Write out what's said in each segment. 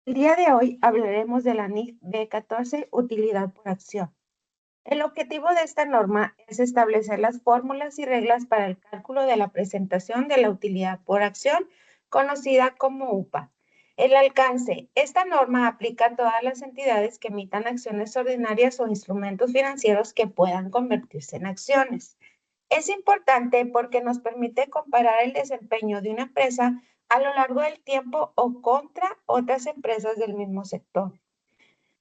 El día de hoy hablaremos de la NIF B14, utilidad por acción. El objetivo de esta norma es establecer las fórmulas y reglas para el cálculo de la presentación de la utilidad por acción, conocida como UPA. El alcance. Esta norma aplica a todas las entidades que emitan acciones ordinarias o instrumentos financieros que puedan convertirse en acciones. Es importante porque nos permite comparar el desempeño de una empresa a lo largo del tiempo o contra otras empresas del mismo sector.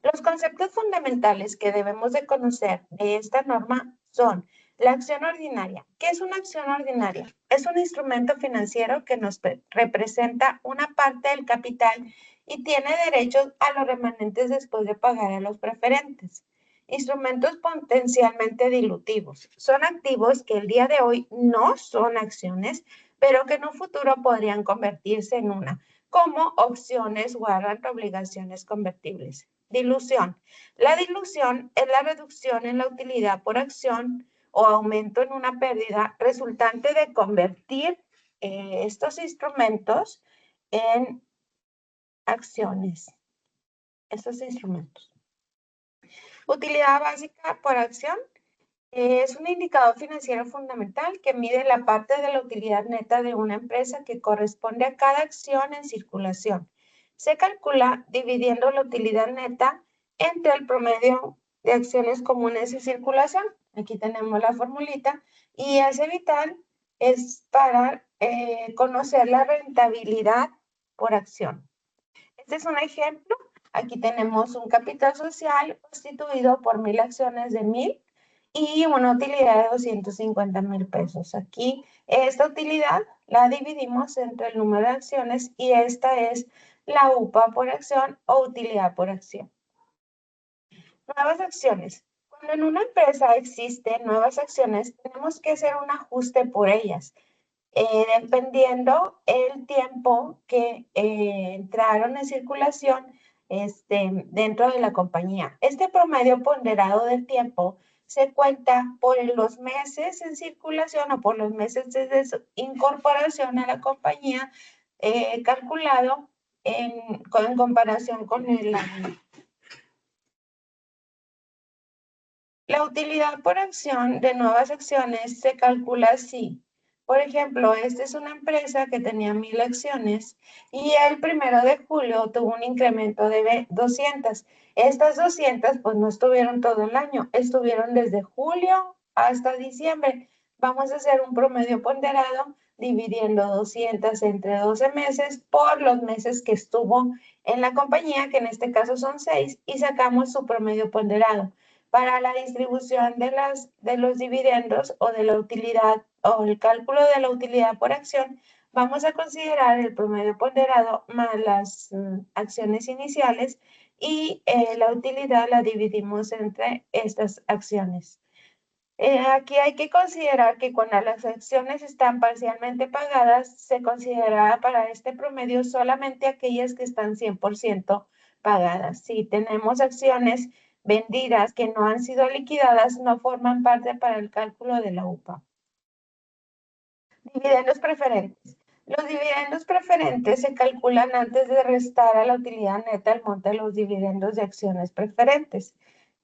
Los conceptos fundamentales que debemos de conocer de esta norma son la acción ordinaria. ¿Qué es una acción ordinaria? Es un instrumento financiero que nos representa una parte del capital y tiene derechos a los remanentes después de pagar a los preferentes. Instrumentos potencialmente dilutivos. Son activos que el día de hoy no son acciones, pero que en un futuro podrían convertirse en una, como opciones guardan obligaciones convertibles. Dilución. La dilución es la reducción en la utilidad por acción o aumento en una pérdida resultante de convertir estos instrumentos en acciones. Estos instrumentos. Utilidad básica por acción es un indicador financiero fundamental que mide la parte de la utilidad neta de una empresa que corresponde a cada acción en circulación. Se calcula dividiendo la utilidad neta entre el promedio de acciones comunes en circulación. Aquí tenemos la formulita y ese vital es para conocer la rentabilidad por acción. Este es un ejemplo. Aquí tenemos un capital social constituido por 1,000 acciones de 1,000 y una utilidad de 250,000 pesos. Aquí esta utilidad la dividimos entre el número de acciones y esta es la UPA por acción o utilidad por acción. Nuevas acciones. Cuando en una empresa existen nuevas acciones, tenemos que hacer un ajuste por ellas. Dependiendo el tiempo que entraron en circulación dentro de la compañía. Este promedio ponderado del tiempo se cuenta por los meses en circulación o por los meses de su incorporación a la compañía, calculado en comparación con el año. La utilidad por acción de nuevas acciones se calcula así. Por ejemplo, esta es una empresa que tenía 1,000 acciones y el 1 de julio tuvo un incremento de 200. Estas 200 pues no estuvieron todo el año, estuvieron desde julio hasta diciembre. Vamos a hacer un promedio ponderado dividiendo 200 entre 12 meses por los meses que estuvo en la compañía, que en este caso son 6, y sacamos su promedio ponderado. Para la distribución de los dividendos o de la utilidad o el cálculo de la utilidad por acción, vamos a considerar el promedio ponderado más las acciones iniciales y la utilidad la dividimos entre estas acciones. Aquí hay que considerar que cuando las acciones están parcialmente pagadas, se considerará para este promedio solamente aquellas que están 100% pagadas. Si tenemos acciones vendidas que no han sido liquidadas, no forman parte para el cálculo de la UPA. Dividendos preferentes. Los dividendos preferentes se calculan antes de restar a la utilidad neta el monto de los dividendos de acciones preferentes.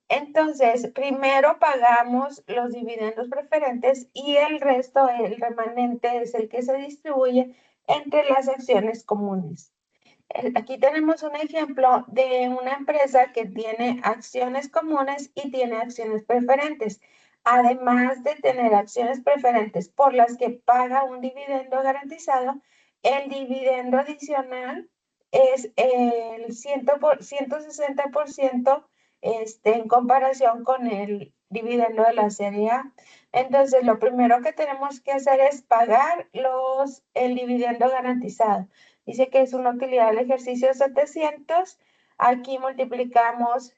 Entonces, primero pagamos los dividendos preferentes y el resto, el remanente, es el que se distribuye entre las acciones comunes. Aquí tenemos un ejemplo de una empresa que tiene acciones comunes y tiene acciones preferentes. Además de tener acciones preferentes por las que paga un dividendo garantizado, el dividendo adicional es el 160% en comparación con el dividendo de la serie A. Entonces, lo primero que tenemos que hacer es pagar el dividendo garantizado. Dice que es una utilidad del ejercicio 700. Aquí multiplicamos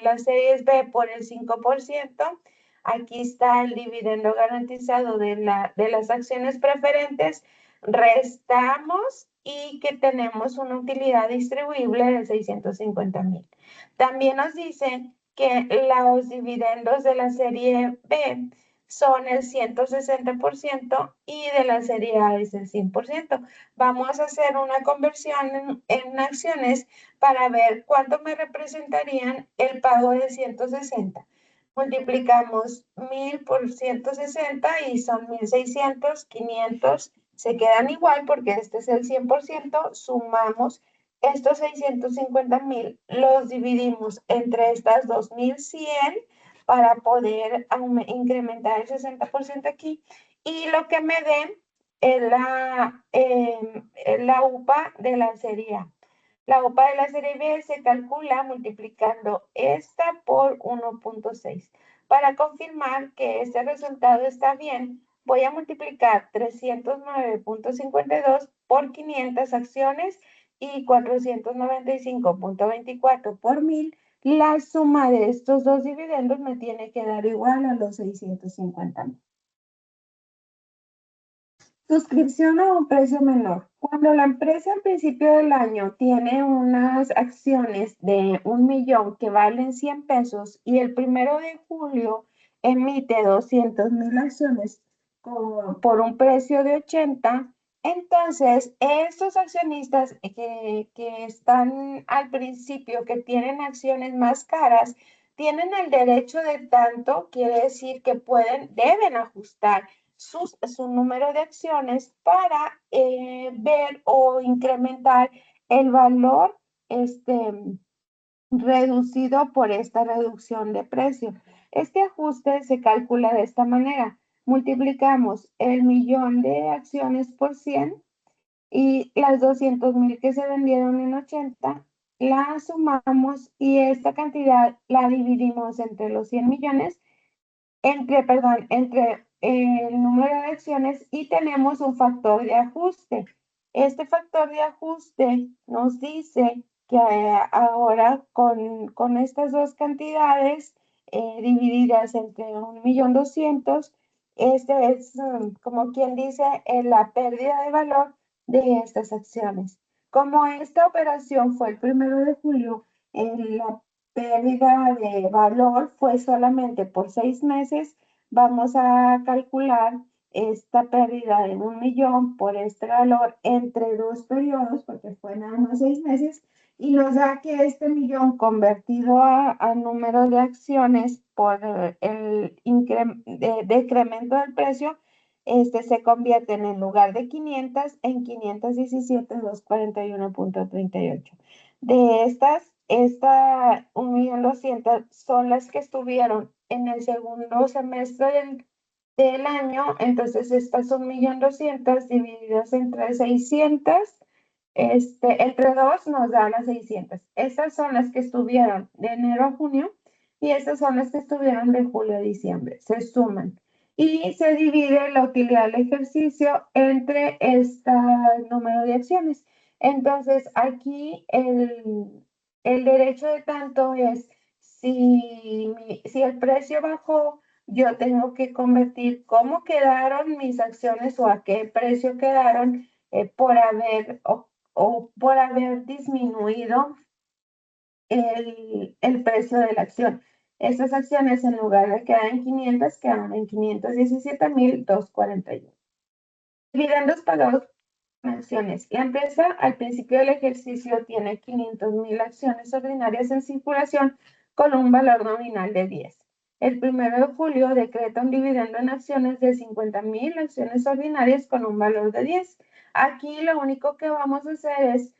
las series B por el 5%. Aquí está el dividendo garantizado de las acciones preferentes. Restamos y que tenemos una utilidad distribuible de 650,000. También nos dicen que los dividendos de la serie B son el 160% y de la serie A es el 100%. Vamos a hacer una conversión en acciones para ver cuánto me representarían el pago de 160. Multiplicamos 1000 por 160 y son 1600, 500 se quedan igual porque este es el 100%, sumamos estos 650,000, los dividimos entre estas 2100 para poder incrementar el 60% aquí y lo que me den es la UPA de la serie A. La OPA de la serie B se calcula multiplicando esta por 1.6. Para confirmar que este resultado está bien, voy a multiplicar 309.52 por 500 acciones y 495.24 por 1000. La suma de estos dos dividendos me tiene que dar igual a los 650,000. Suscripción a un precio menor. Cuando la empresa al principio del año tiene unas acciones de 1,000,000 que valen 100 pesos y el 1 de julio emite 200,000 acciones por un precio de 80, entonces estos accionistas que están al principio, que tienen acciones más caras, tienen el derecho de tanto, quiere decir que deben ajustar su número de acciones para ver o incrementar el valor reducido por esta reducción de precio. Este ajuste se calcula de esta manera. Multiplicamos el 1,000,000 de acciones por 100 y las 200,000 que se vendieron en 80, la sumamos y esta cantidad la dividimos entre los 100 millones entre el número de acciones y tenemos un factor de ajuste. Este factor de ajuste nos dice que ahora con estas dos cantidades divididas entre 1,200,000, este es como quien dice la pérdida de valor de estas acciones. Como esta operación fue el 1 de julio, la pérdida de valor fue solamente por 6 meses, vamos a calcular esta pérdida de 1,000,000 por este valor entre dos periodos, porque fue nada más 6 meses, y nos da que este 1,000,000 convertido a número de acciones por el decremento del precio, se convierte en lugar de 500 en 517,241.38. De esta 1,200,000 son las que estuvieron en el segundo semestre del año, entonces estas son 1,200,000 divididas entre 600, entre 2 nos da las 600. Estas son las que estuvieron de enero a junio y estas son las que estuvieron de julio a diciembre. Se suman y se divide la utilidad del ejercicio entre este número de acciones. Entonces, aquí el derecho de tanto es si el precio bajó, yo tengo que convertir cómo quedaron mis acciones o a qué precio quedaron por haber por haber disminuido el precio de la acción. Estas acciones, en lugar de quedar en 500, quedaron en 517,241. Dividendos pagados con acciones. La empresa al principio del ejercicio tiene 500,000 acciones ordinarias en circulación con un valor nominal de 10. El 1 de julio decreta un dividendo en acciones de 50,000 acciones ordinarias con un valor de 10. Aquí lo único que vamos a hacer es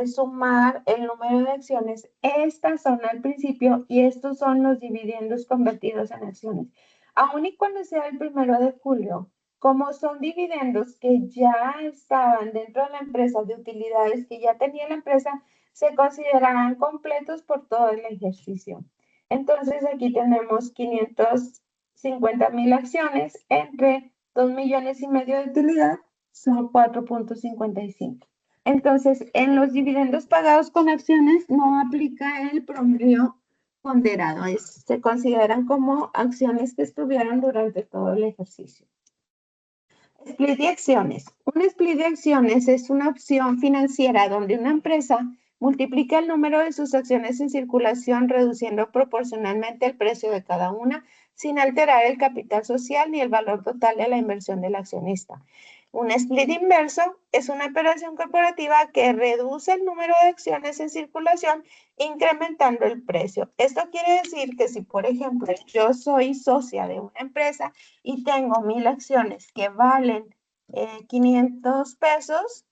sumar el número de acciones. Estas son al principio y estos son los dividendos convertidos en acciones. Aún y cuando sea el 1 de julio, como son dividendos que ya estaban dentro de la empresa, de utilidades que ya tenía la empresa, se considerarán completos por todo el ejercicio. Entonces aquí tenemos 550,000 acciones entre 2,5 millones de utilidad, son 4.55. Entonces, en los dividendos pagados con acciones no aplica el promedio ponderado, se consideran como acciones que estuvieron durante todo el ejercicio. Split de acciones. Un split de acciones es una opción financiera donde una empresa multiplica el número de sus acciones en circulación reduciendo proporcionalmente el precio de cada una sin alterar el capital social ni el valor total de la inversión del accionista. Un split inverso es una operación corporativa que reduce el número de acciones en circulación, incrementando el precio. Esto quiere decir que si, por ejemplo, yo soy socia de una empresa y tengo 1000 acciones que valen 500 pesos,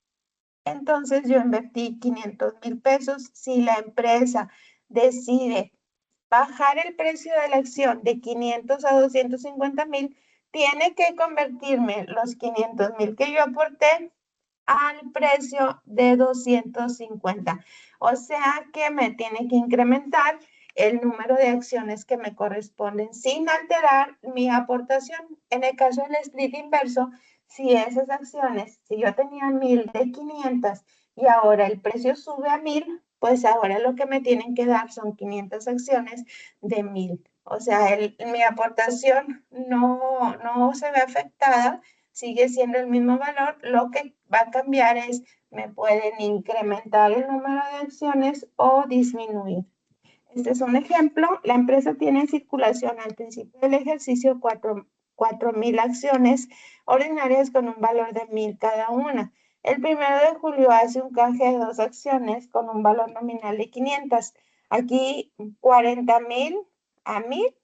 entonces yo invertí 500,000 pesos. Si la empresa decide bajar el precio de la acción de 500 a 250,000, tiene que convertirme los 500,000 que yo aporté al precio de 250. O sea que me tiene que incrementar el número de acciones que me corresponden sin alterar mi aportación. En el caso del split inverso, si esas acciones, si yo tenía 1000 de 500 y ahora el precio sube a 1000, pues ahora lo que me tienen que dar son 500 acciones de 1000. O sea, mi aportación no se ve afectada, sigue siendo el mismo valor. Lo que va a cambiar es, me pueden incrementar el número de acciones o disminuir. Este es un ejemplo. La empresa tiene en circulación al principio del ejercicio 4,000 acciones ordinarias con un valor de 1000 cada una. El 1 de julio hace un canje de 2 acciones con un valor nominal de 500. Aquí 40,000 a 1000.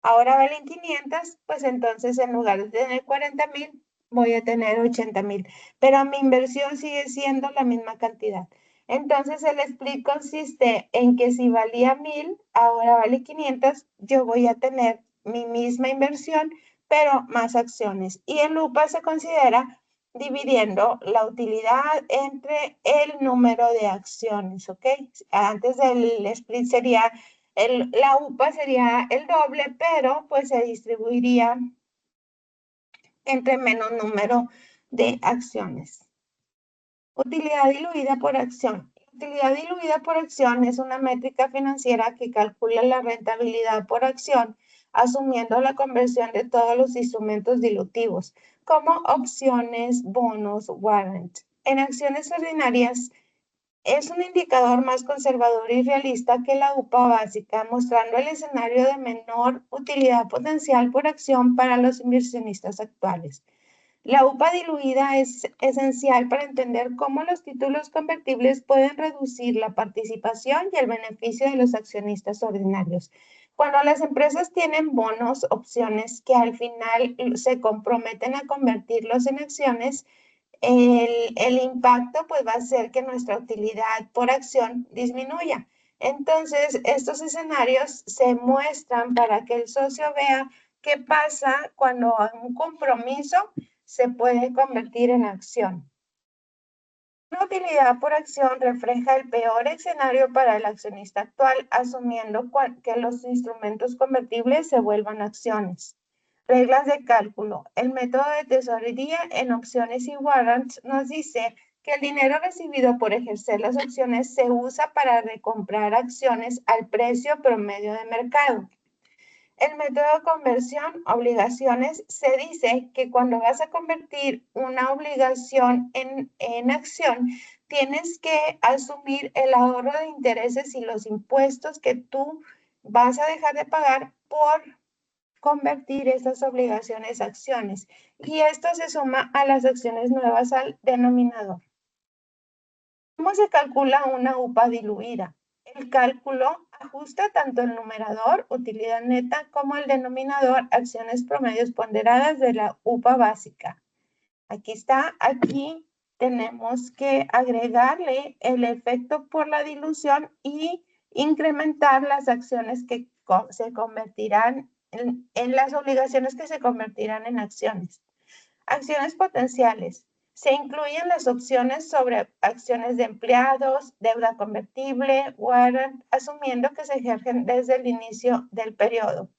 Ahora valen 500, pues entonces en lugar de tener 40,000, voy a tener 80,000. Pero mi inversión sigue siendo la misma cantidad. Entonces el split consiste en que si valía 1000, ahora vale 500, yo voy a tener mi misma inversión, pero más acciones. Y el UPA se considera dividiendo la utilidad entre el número de acciones, ¿ok? Antes del split sería la UPA sería el doble, pero pues se distribuiría entre menos número de acciones. Utilidad diluida por acción. Utilidad diluida por acción es una métrica financiera que calcula la rentabilidad por acción, asumiendo la conversión de todos los instrumentos dilutivos, como opciones, bonos, warrants. En acciones ordinarias, es un indicador más conservador y realista que la UPA básica, mostrando el escenario de menor utilidad potencial por acción para los inversionistas actuales. La UPA diluida es esencial para entender cómo los títulos convertibles pueden reducir la participación y el beneficio de los accionistas ordinarios. Cuando las empresas tienen bonos, opciones que al final se comprometen a convertirlos en acciones, el impacto pues va a ser que nuestra utilidad por acción disminuya. Entonces, estos escenarios se muestran para que el socio vea qué pasa cuando un compromiso se puede convertir en acción. Una utilidad por acción refleja el peor escenario para el accionista actual, asumiendo que los instrumentos convertibles se vuelvan acciones. Reglas de cálculo. El método de tesorería en opciones y warrants nos dice que el dinero recibido por ejercer las opciones se usa para recomprar acciones al precio promedio de mercado. El método de conversión, obligaciones, se dice que cuando vas a convertir una obligación en acción, tienes que asumir el ahorro de intereses y los impuestos que tú vas a dejar de pagar por convertir esas obligaciones a acciones. Y esto se suma a las acciones nuevas al denominador. ¿Cómo se calcula una UPA diluida? El cálculo ajusta tanto el numerador, utilidad neta, como el denominador, acciones promedios ponderadas de la UPA básica. Aquí está, aquí tenemos que agregarle el efecto por la dilución y incrementar las acciones que se convertirán en las obligaciones que se convertirán en acciones. Acciones potenciales. Se incluyen las opciones sobre acciones de empleados, deuda convertible, warrant, asumiendo que se ejercen desde el inicio del periodo.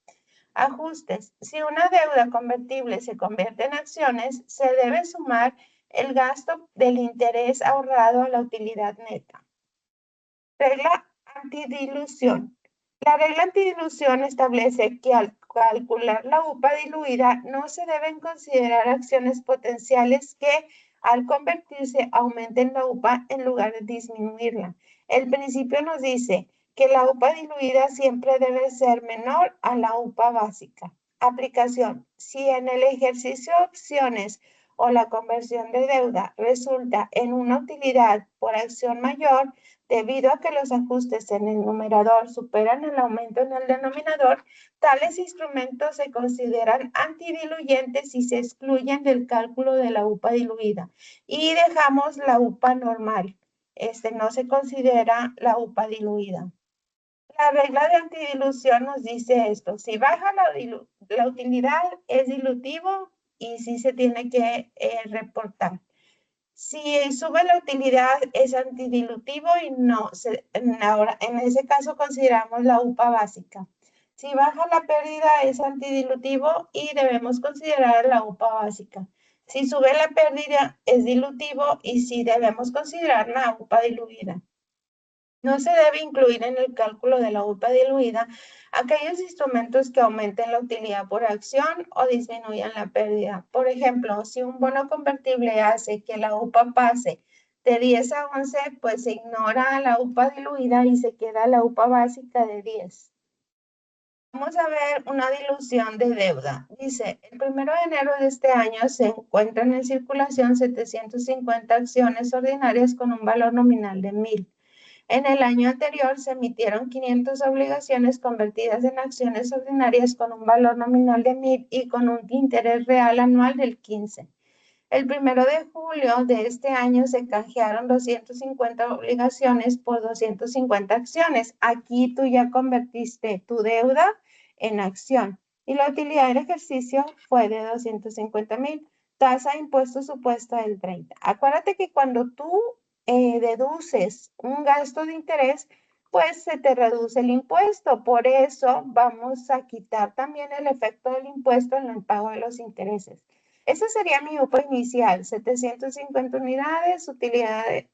Ajustes. Si una deuda convertible se convierte en acciones, se debe sumar el gasto del interés ahorrado a la utilidad neta. Regla antidilución. La regla antidilución establece que al calcular la UPA diluida no se deben considerar acciones potenciales que al convertirse aumenten la UPA en lugar de disminuirla. El principio nos dice que la UPA diluida siempre debe ser menor a la UPA básica. Aplicación. Si en el ejercicio de opciones o la conversión de deuda resulta en una utilidad por acción mayor, debido a que los ajustes en el numerador superan el aumento en el denominador, tales instrumentos se consideran antidiluyentes y se excluyen del cálculo de la UPA diluida y dejamos la UPA normal. No se considera la UPA diluida. La regla de antidilución nos dice esto: si baja la utilidad es dilutivo y sí se tiene que reportar. Si sube la utilidad es antidilutivo y no, ahora en ese caso consideramos la UPA básica. Si baja la pérdida es antidilutivo y debemos considerar la UPA básica. Si sube la pérdida es dilutivo y sí debemos considerar la UPA diluida. No se debe incluir en el cálculo de la UPA diluida aquellos instrumentos que aumenten la utilidad por acción o disminuyan la pérdida. Por ejemplo, si un bono convertible hace que la UPA pase de 10 a 11, pues se ignora la UPA diluida y se queda la UPA básica de 10. Vamos a ver una dilución de deuda. Dice, el 1 de enero de este año se encuentran en circulación 750 acciones ordinarias con un valor nominal de 1,000. En el año anterior se emitieron 500 obligaciones convertidas en acciones ordinarias con un valor nominal de 1,000 y con un interés real anual del 15. El 1 de julio de este año se canjearon 250 obligaciones por 250 acciones. Aquí tú ya convertiste tu deuda en acción y la utilidad del ejercicio fue de 250,000. Tasa de impuesto supuesta del 30. Acuérdate que cuando tú deduces un gasto de interés, pues se te reduce el impuesto. Por eso vamos a quitar también el efecto del impuesto en el pago de los intereses. Esa sería mi UPA inicial: 750 unidades, utilidad de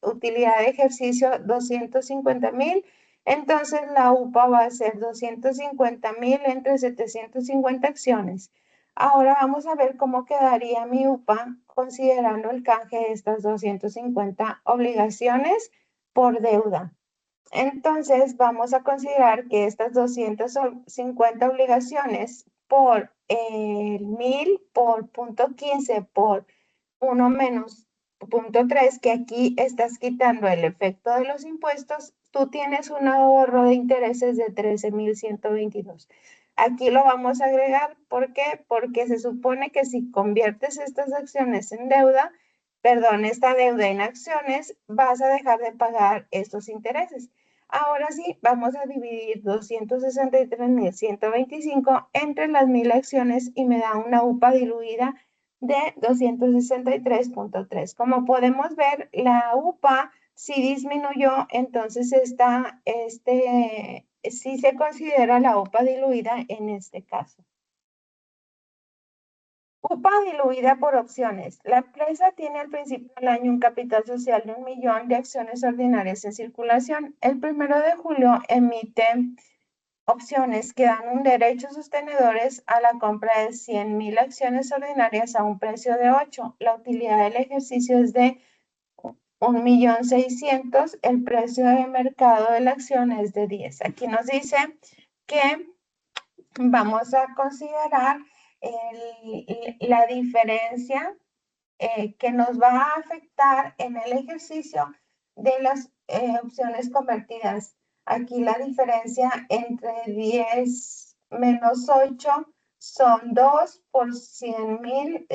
ejercicio 250,000. Entonces la UPA va a ser 250,000 entre 750 acciones. Ahora vamos a ver cómo quedaría mi UPA considerando el canje de estas 250 obligaciones por deuda. Entonces vamos a considerar que estas 250 obligaciones por 1,000 por 0.15 por 1 menos 0.3, que aquí estás quitando el efecto de los impuestos, tú tienes un ahorro de intereses de 13,122. Aquí lo vamos a agregar. ¿Por qué? Porque se supone que si conviertes estas acciones en deuda, perdón, esta deuda en acciones, vas a dejar de pagar estos intereses. Ahora sí, vamos a dividir 263,125 entre las 1,000 acciones y me da una UPA diluida de 263.3. Como podemos ver, la UPA sí disminuyó, entonces sí se considera la UPA diluida en este caso. UPA diluida por opciones. La empresa tiene al principio del año un capital social de 1,000,000 de acciones ordinarias en circulación. El 1 de julio emite opciones que dan un derecho sostenedores a la compra de 100,000 acciones ordinarias a un precio de 8. La utilidad del ejercicio es de 1,600,000. El precio de mercado de la acción es de 10. Aquí nos dice que vamos a considerar la diferencia que nos va a afectar en el ejercicio de las opciones convertidas. Aquí la diferencia entre 10 menos 8 son 2 por 100,000,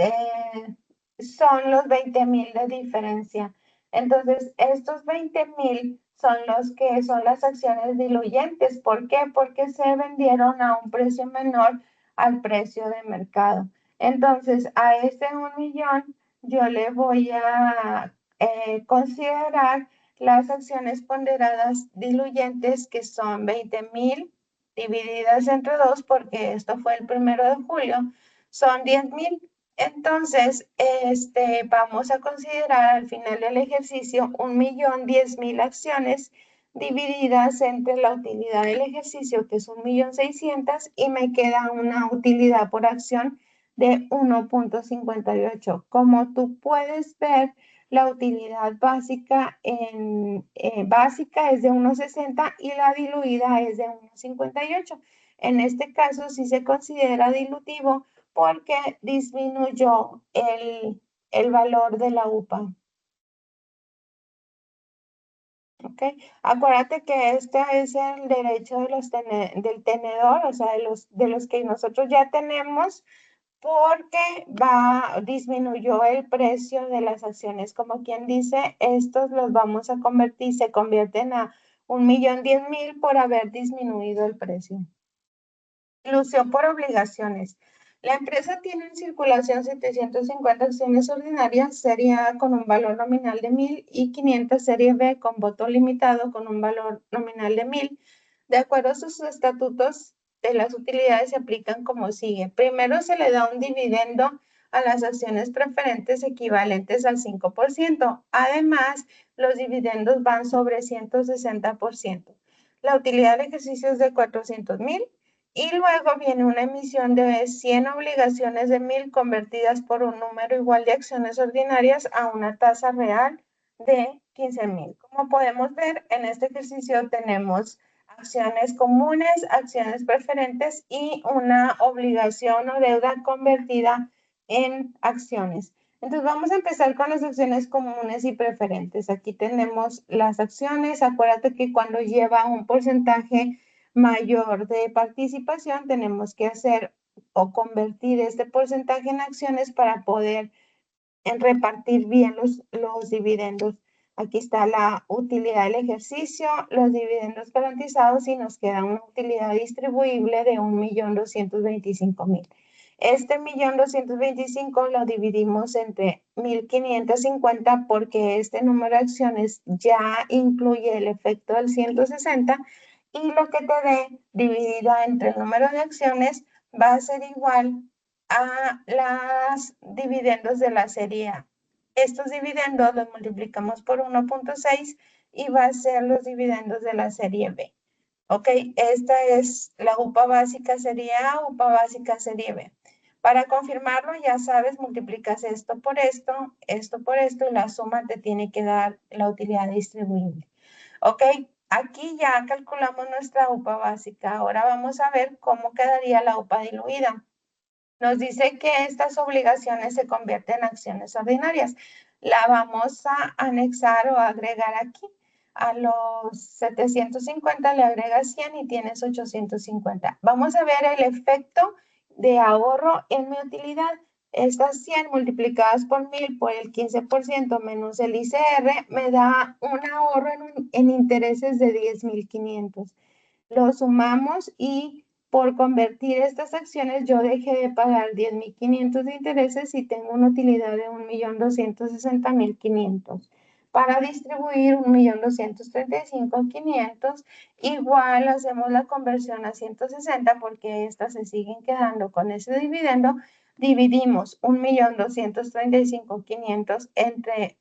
son los 20,000 de diferencia. Entonces, estos 20,000 son los que son las acciones diluyentes. ¿Por qué? Porque se vendieron a un precio menor al precio de mercado. Entonces, a este 1,000,000 yo le voy a considerar las acciones ponderadas diluyentes, que son 20,000 divididas entre 2, porque esto fue el 1 de julio, son 10,000. Entonces, vamos a considerar al final del ejercicio 1,010,000 acciones divididas entre la utilidad del ejercicio, que es 1,600,000, y me queda una utilidad por acción de 1.58. Como tú puedes ver, la utilidad básica básica es de 1.60 y la diluida es de 1.58. En este caso sí se considera dilutivo porque disminuyó el valor de la UPA. ¿Ok? Acuérdate que este es el derecho del tenedor, o sea, de los que nosotros ya tenemos, porque disminuyó el precio de las acciones. Como quien dice, estos los vamos a convertir, se convierten a 1.010.000 por haber disminuido el precio. Ilusión por obligaciones. La empresa tiene en circulación 750 acciones ordinarias, serie A con un valor nominal de 1.000 y 500 serie B con voto limitado con un valor nominal de 1.000. De acuerdo a sus estatutos de las utilidades se aplican como sigue. Primero se le da un dividendo a las acciones preferentes equivalentes al 5%. Además, los dividendos van sobre 160%. La utilidad de ejercicio es de 400.000. Y luego viene una emisión de 100 obligaciones de 1.000 convertidas por un número igual de acciones ordinarias a una tasa real de 15.000. Como podemos ver, en este ejercicio tenemos acciones comunes, acciones preferentes y una obligación o deuda convertida en acciones. Entonces vamos a empezar con las acciones comunes y preferentes. Aquí tenemos las acciones. Acuérdate que cuando lleva un porcentaje mayor de participación, tenemos que hacer o convertir este porcentaje en acciones para poder repartir bien los dividendos. Aquí está la utilidad del ejercicio, los dividendos garantizados y nos queda una utilidad distribuible de 1.225.000. Este 1.225.000 lo dividimos entre 1.550 porque este número de acciones ya incluye el efecto del 160 y lo que te dé dividida entre el número de acciones va a ser igual a los dividendos de la serie A. Estos dividendos los multiplicamos por 1.6 y va a ser los dividendos de la serie B. Ok, esta es la UPA básica serie A, UPA básica serie B. Para confirmarlo, ya sabes, multiplicas esto por esto y la suma te tiene que dar la utilidad distribuible. Ok, aquí ya calculamos nuestra UPA básica. Ahora vamos a ver cómo quedaría la UPA diluida. Nos dice que estas obligaciones se convierten en acciones ordinarias. La vamos a anexar o agregar aquí. A los 750 le agregas 100 y tienes 850. Vamos a ver el efecto de ahorro en mi utilidad. Estas 100 multiplicadas por 1.000 por el 15% menos el ICR me da un ahorro en intereses de 10.500. Lo sumamos y por convertir estas acciones yo dejé de pagar 10.500 de intereses y tengo una utilidad de 1.260.500. Para distribuir 1.235.500, igual hacemos la conversión a 160 porque estas se siguen quedando con ese dividendo. Dividimos 1.235.500 entre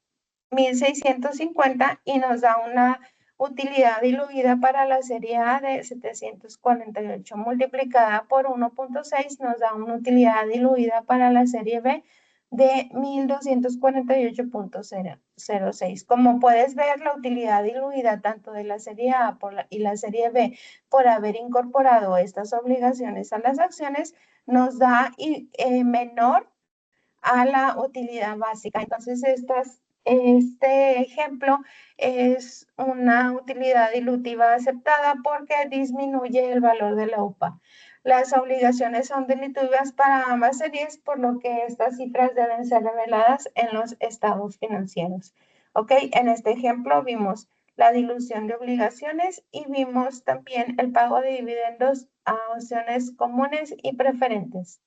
1.650 y nos da una utilidad diluida para la serie A de 748 multiplicada por 1.6 nos da una utilidad diluida para la serie B de 1.248.06. Como puedes ver, la utilidad diluida tanto de la serie A y la serie B por haber incorporado estas obligaciones a las acciones nos da menor a la utilidad básica. Entonces, este ejemplo es una utilidad dilutiva aceptada porque disminuye el valor de la UPA. Las obligaciones son dilutivas para ambas series, por lo que estas cifras deben ser reveladas en los estados financieros. ¿Ok? En este ejemplo vimos la dilución de obligaciones y vimos también el pago de dividendos a acciones comunes y preferentes.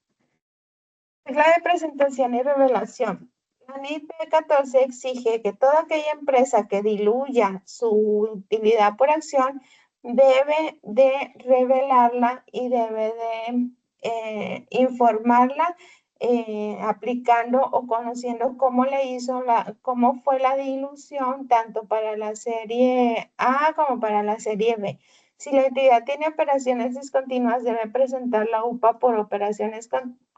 Regla de presentación y revelación. La NIF 14 exige que toda aquella empresa que diluya su utilidad por acción debe de revelarla y debe de informarla aplicando o conociendo cómo fue la dilución tanto para la serie A como para la serie B. Si la entidad tiene operaciones discontinuas, debe presentar la UPA por operaciones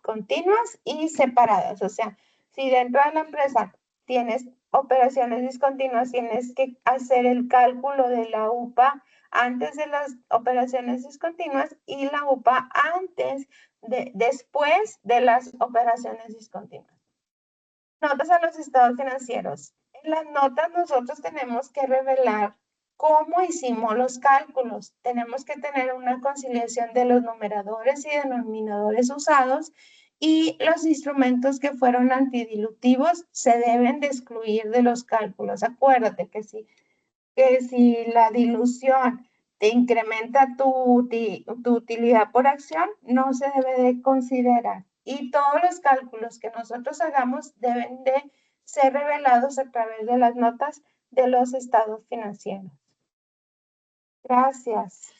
continuas y separadas. O sea, si dentro de la empresa tienes operaciones discontinuas tienes que hacer el cálculo de la UPA antes de las operaciones discontinuas y la UPA después de las operaciones discontinuas. Notas a los estados financieros. En las notas nosotros tenemos que revelar cómo hicimos los cálculos. Tenemos que tener una conciliación de los numeradores y denominadores usados y los instrumentos que fueron antidilutivos se deben de excluir de los cálculos. Acuérdate que si la dilución te incrementa tu utilidad por acción, no se debe de considerar. Y todos los cálculos que nosotros hagamos deben de ser revelados a través de las notas de los estados financieros. Gracias.